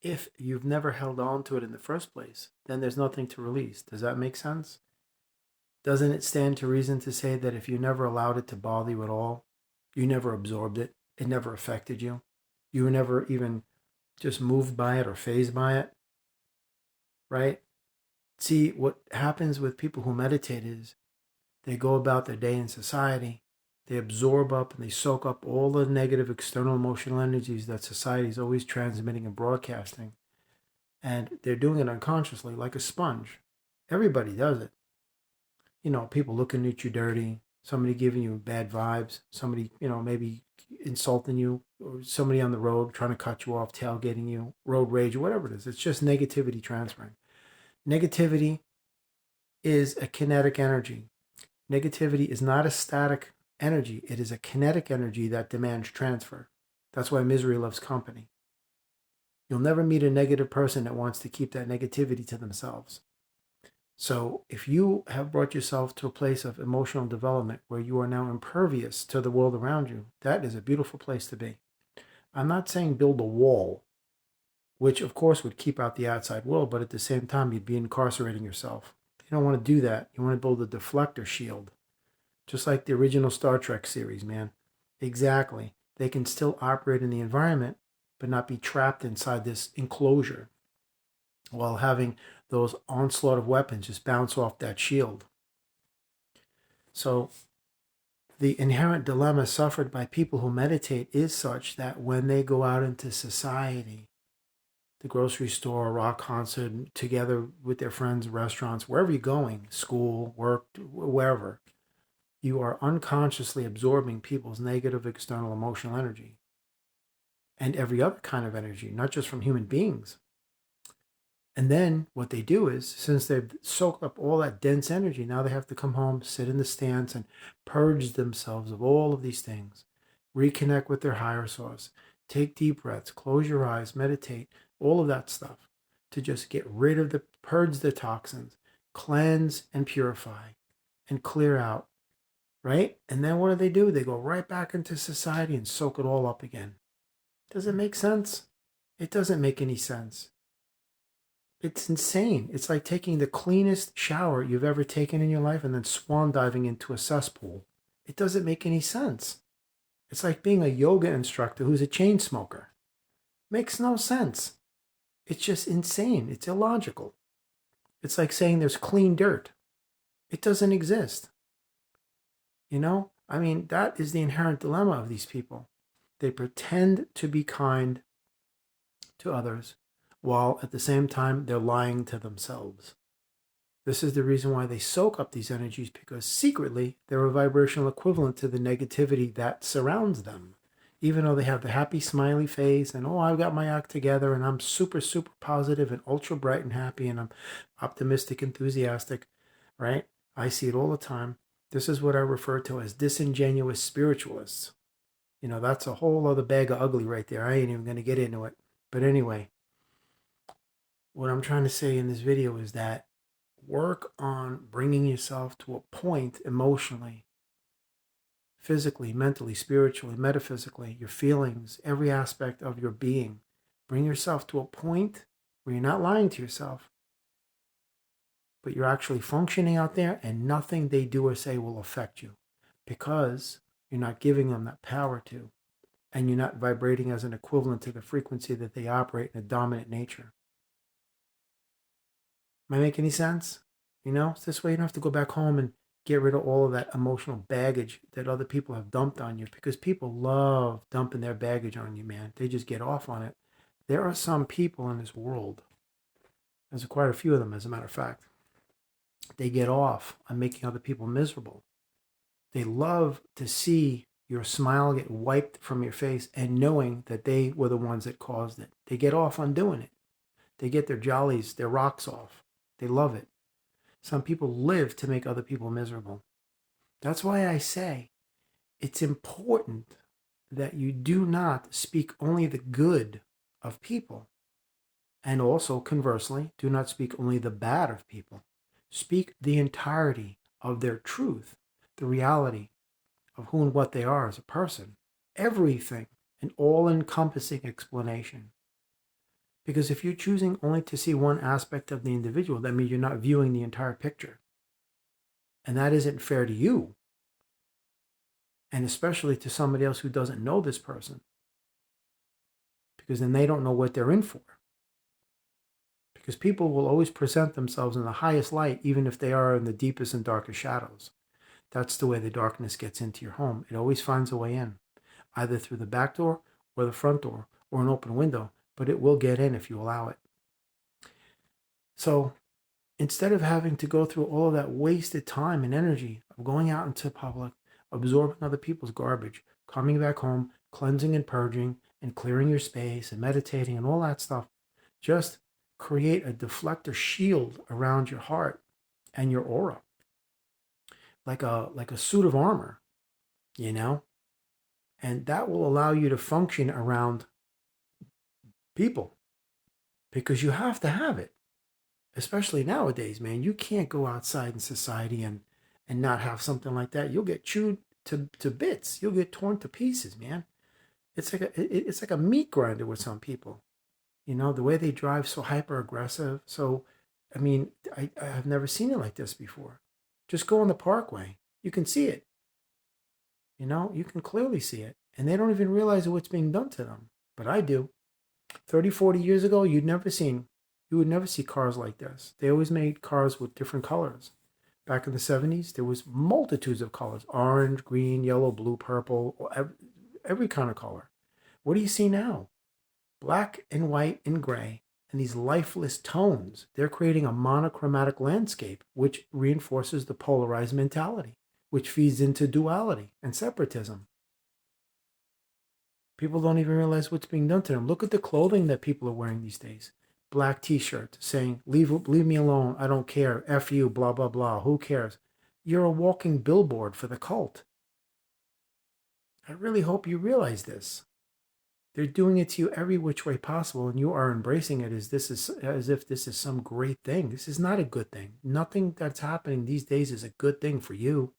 if you've never held on to it in the first place, then there's nothing to release. Does that make sense? Doesn't it stand to reason to say that if you never allowed it to bother you at all, you never absorbed it, it never affected you, you were never even just moved by it or phased by it, right? See, what happens with people who meditate is they go about their day in society, they absorb up and they soak up all the negative external emotional energies that society is always transmitting and broadcasting. And they're doing it unconsciously like a sponge. Everybody does it. People looking at you dirty, somebody giving you bad vibes, somebody, maybe insulting you, or somebody on the road trying to cut you off, tailgating you, road rage, or whatever it is. It's just negativity transferring. Negativity is a kinetic energy. Negativity is not a static energy. It is a kinetic energy that demands transfer. That's why misery loves company. You'll never meet a negative person that wants to keep that negativity to themselves. So if you have brought yourself to a place of emotional development where you are now impervious to the world around you, that is a beautiful place to be. I'm not saying build a wall, which of course would keep out the outside world, but at the same time, you'd be incarcerating yourself. You don't want to do that. You want to build a deflector shield, just like the original Star Trek series, man. Exactly. They can still operate in the environment, but not be trapped inside this enclosure while having those onslaught of weapons just bounce off that shield. So the inherent dilemma suffered by people who meditate is such that when they go out into society, the grocery store, a rock concert, together with their friends, restaurants, wherever you're going, school, work, wherever, you are unconsciously absorbing people's negative external emotional energy and every other kind of energy, not just from human beings. And then what they do is, since they've soaked up all that dense energy, now they have to come home, sit in the stance, and purge themselves of all of these things. Reconnect with their higher source. Take deep breaths, close your eyes, meditate, all of that stuff to just get rid of purge the toxins, cleanse and purify, and clear out, right? And then what do? They go right back into society and soak it all up again. Does it make sense? It doesn't make any sense. It's insane. It's like taking the cleanest shower you've ever taken in your life and then swan diving into a cesspool. It doesn't make any sense. It's like being a yoga instructor who's a chain smoker. Makes no sense. It's just insane. It's illogical. It's like saying there's clean dirt. It doesn't exist. That is the inherent dilemma of these people. They pretend to be kind to others, while at the same time they're lying to themselves. This is the reason why they soak up these energies, because secretly they're a vibrational equivalent to the negativity that surrounds them. Even though they have the happy smiley face and, oh, I've got my act together and I'm super, super positive and ultra bright and happy and I'm optimistic, enthusiastic, right? I see it all the time. This is what I refer to as disingenuous spiritualists. That's a whole other bag of ugly right there. I ain't even going to get into it. But anyway, what I'm trying to say in this video is that work on bringing yourself to a point emotionally, physically, mentally, spiritually, metaphysically, your feelings, every aspect of your being. Bring yourself to a point where you're not lying to yourself, but you're actually functioning out there and nothing they do or say will affect you because you're not giving them that power to, and you're not vibrating as an equivalent to the frequency that they operate in a dominant nature. Am I making any sense? This way you don't have to go back home and get rid of all of that emotional baggage that other people have dumped on you, because people love dumping their baggage on you, man. They just get off on it. There are some people in this world, there's quite a few of them, as a matter of fact, they get off on making other people miserable. They love to see your smile get wiped from your face and knowing that they were the ones that caused it. They get off on doing it. They get their jollies, their rocks off. They love it. Some people live to make other people miserable. That's why I say it's important that you do not speak only the good of people. And also, conversely, do not speak only the bad of people. Speak the entirety of their truth, the reality of who and what they are as a person. Everything, an all-encompassing explanation. Because if you're choosing only to see one aspect of the individual, that means you're not viewing the entire picture. And that isn't fair to you. And especially to somebody else who doesn't know this person. Because then they don't know what they're in for. Because people will always present themselves in the highest light, even if they are in the deepest and darkest shadows. That's the way the darkness gets into your home. It always finds a way in, either through the back door or the front door or an open window, but it will get in if you allow it. So instead of having to go through all of that wasted time and energy of going out into public, absorbing other people's garbage, coming back home, cleansing and purging and clearing your space and meditating and all that stuff, just create a deflector shield around your heart and your aura, like a suit of armor, you know? And that will allow you to function around people, because you have to have it. Especially nowadays, man. You can't go outside in society and not have something like that. You'll get chewed to bits. You'll get torn to pieces, man. It's like a meat grinder with some people. You know, the way they drive, so hyper aggressive. So, I mean, I've never seen it like this before. Just go on the parkway. You can see it. You know, you can clearly see it. And they don't even realize what's being done to them. But I do. 30, 40 years ago, you would never see cars like this. They always made cars with different colors. Back in the 70s, there was multitudes of colors: orange, green, yellow, blue, purple, every kind of color. What do you see now? Black and white and gray, and these lifeless tones. They're creating a monochromatic landscape, which reinforces the polarized mentality, which feeds into duality and separatism. People don't even realize what's being done to them. Look at the clothing that people are wearing these days. Black t-shirt saying, leave me alone, I don't care, F you, blah, blah, blah, who cares? You're a walking billboard for the cult. I really hope you realize this. They're doing it to you every which way possible, and you are embracing it as if this is some great thing. This is not a good thing. Nothing that's happening these days is a good thing for you.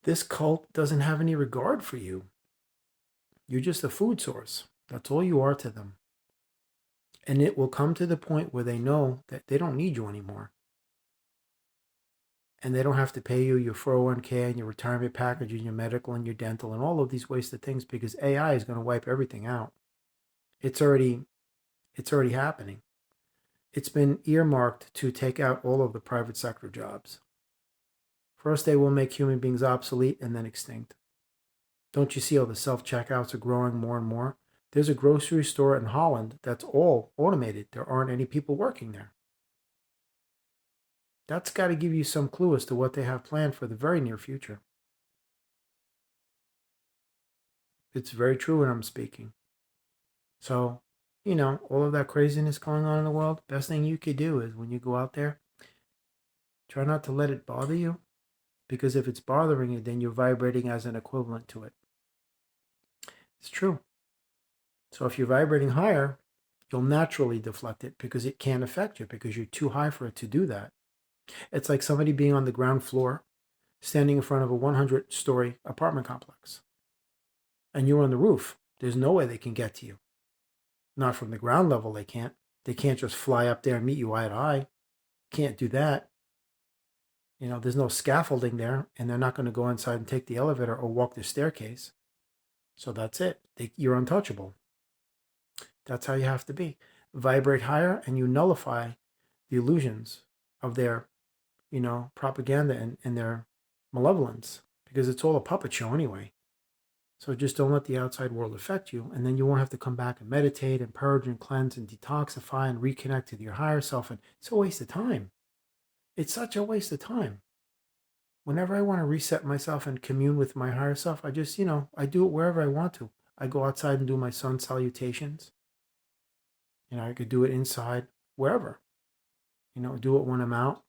This cult doesn't have any regard for you. You're just a food source. That's all you are to them. And it will come to the point where they know that they don't need you anymore. And they don't have to pay you your 401k and your retirement package and your medical and your dental and all of these wasted things, because AI is going to wipe everything out. It's already happening. It's been earmarked to take out all of the private sector jobs. First, they will make human beings obsolete and then extinct. Don't you see how the self-checkouts are growing more and more? There's a grocery store in Holland that's all automated. There aren't any people working there. That's got to give you some clue as to what they have planned for the very near future. It's very true when I'm speaking. So, you know, all of that craziness going on in the world, best thing you could do is when you go out there, try not to let it bother you, because if it's bothering you, then you're vibrating as an equivalent to it. It's true. So if you're vibrating higher, you'll naturally deflect it because it can't affect you, because you're too high for it to do that. It's like somebody being on the ground floor, standing in front of a 100-story apartment complex. And you're on the roof. There's no way they can get to you. Not from the ground level, they can't. They can't just fly up there and meet you eye to eye. Can't do that. You know, there's no scaffolding there, and they're not going to go inside and take the elevator or walk the staircase. So that's it. You're untouchable. That's how you have to be. Vibrate higher, and you nullify the illusions of their, you know, propaganda and their malevolence, because it's all a puppet show anyway. So just don't let the outside world affect you, and then you won't have to come back and meditate and purge and cleanse and detoxify and reconnect to your higher self. And it's a waste of time. It's such a waste of time. Whenever I want to reset myself and commune with my higher self, I just, I do it wherever I want to. I go outside and do my sun salutations. I could do it inside, wherever. Do it when I'm out.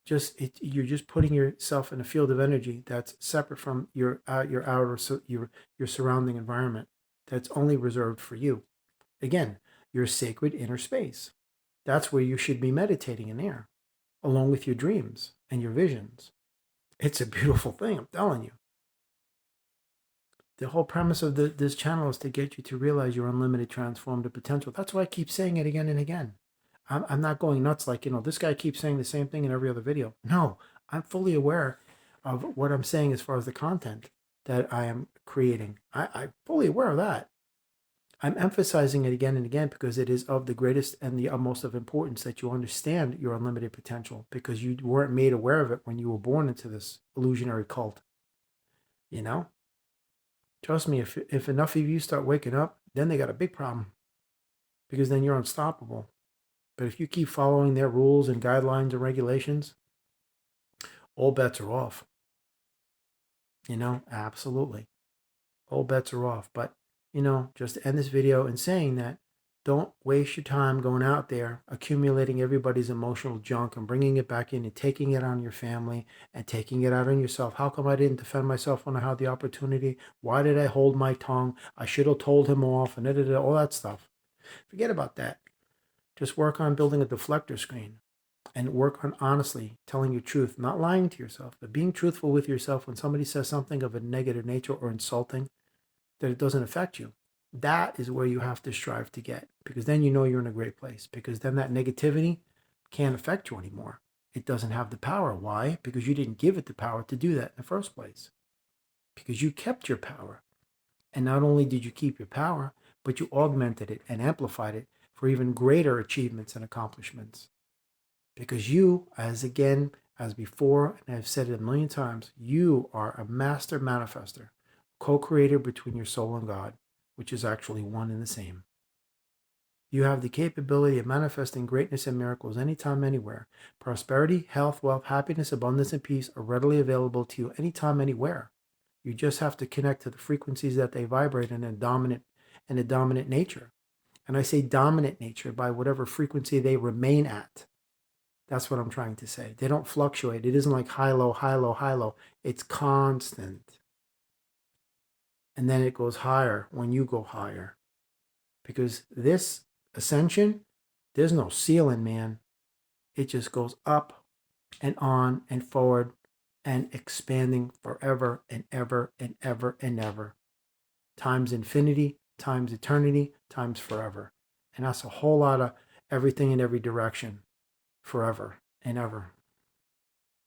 You're just putting yourself in a field of energy that's separate from your outer, your surrounding environment. That's only reserved for you. Again, your sacred inner space. That's where you should be meditating in there, along with your dreams and your visions. It's a beautiful thing, I'm telling you. The whole premise of this channel is to get you to realize your unlimited transformative potential. That's why I keep saying it again and again. I'm not going nuts like, this guy keeps saying the same thing in every other video. No, I'm fully aware of what I'm saying as far as the content that I am creating. I'm fully aware of that. I'm emphasizing it again and again because it is of the greatest and the utmost of importance that you understand your unlimited potential, because you weren't made aware of it when you were born into this illusionary cult. Trust me, if enough of you start waking up, then they got a big problem, because then you're unstoppable. But if you keep following their rules and guidelines and regulations, all bets are off. Absolutely. All bets are off. But, just to end this video in saying that, don't waste your time going out there accumulating everybody's emotional junk and bringing it back in and taking it on your family and taking it out on yourself. How come I didn't defend myself when I had the opportunity? Why did I hold my tongue? I should have told him off, and all that stuff. Forget about that. Just work on building a deflector screen and work on honestly telling your truth, not lying to yourself, but being truthful with yourself when somebody says something of a negative nature or insulting, that it doesn't affect you. That is where you have to strive to get, because then you're in a great place, because then that negativity can't affect you anymore. It doesn't have the power. Why? Because you didn't give it the power to do that in the first place, because you kept your power. And not only did you keep your power, but you augmented it and amplified it for even greater achievements and accomplishments. Because you, as before, and I've said it a million times, you are a master manifester, co-creator between your soul and God, which is actually one and the same. You have the capability of manifesting greatness and miracles anytime, anywhere. Prosperity, health, wealth, happiness, abundance, and peace are readily available to you anytime, anywhere. You just have to connect to the frequencies that they vibrate in a dominant nature. And I say dominant nature by whatever frequency they remain at. That's what I'm trying to say. They don't fluctuate. It isn't like high, low, high, low, high, low. It's constant. And then it goes higher when you go higher. Because this ascension, there's no ceiling, man. It just goes up and on and forward and expanding forever and ever and ever and ever. Times infinity, times eternity, times forever. And that's a whole lot of everything in every direction, forever and ever.